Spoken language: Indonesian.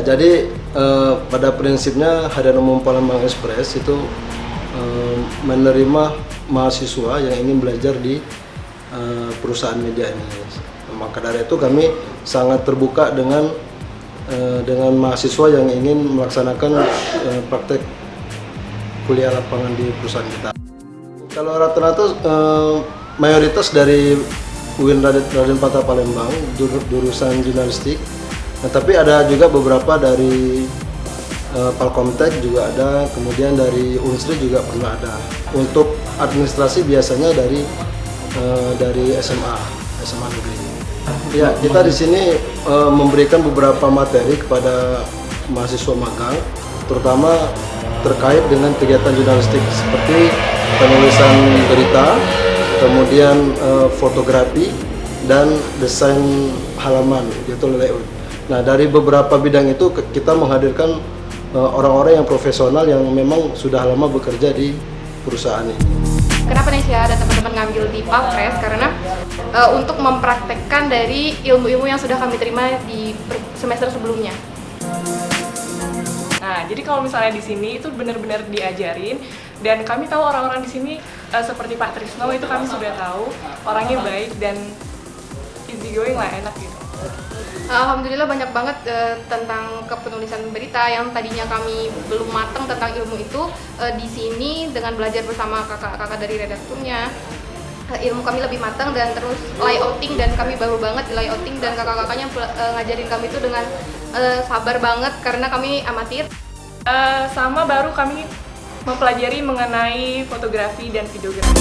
jadi pada prinsipnya Hadian Umum Palembang Express itu menerima mahasiswa yang ingin belajar di perusahaan media ini. Maka dari itu kami sangat terbuka dengan mahasiswa yang ingin melaksanakan praktek kuliah lapangan di perusahaan kita. Kalau rata-rata mayoritas dari UIN Raden Patah Palembang jurusan jurnalistik. Nah, tapi ada juga beberapa dari Palkomtek juga ada, kemudian dari Unsri juga pernah ada. Untuk administrasi biasanya dari SMA negeri. Ya, kita di sini memberikan beberapa materi kepada mahasiswa magang, terutama terkait dengan kegiatan jurnalistik seperti penulisan berita, kemudian fotografi dan desain halaman, yaitu layout. Nah, dari beberapa bidang itu kita menghadirkan orang-orang yang profesional yang memang sudah lama bekerja di perusahaan ini. Kenapa Nesya dan teman-teman ngambil di Palpres? Karena untuk mempraktekkan dari ilmu-ilmu yang sudah kami terima di semester sebelumnya. Nah, jadi kalau misalnya di sini itu benar-benar diajarin, dan kami tahu orang-orang di sini seperti Pak Trisno itu kami sudah tahu orangnya baik dan easy going lah, enak gitu. Alhamdulillah banyak banget tentang kepenulisan berita yang tadinya kami belum matang tentang ilmu itu. Di sini dengan belajar bersama kakak-kakak dari redakturnya, ilmu kami lebih matang, dan terus layouting, dan kami baru banget di layouting, dan kakak-kakaknya ngajarin kami itu dengan sabar banget karena kami amatir. Sama baru kami mempelajari mengenai fotografi dan videografi.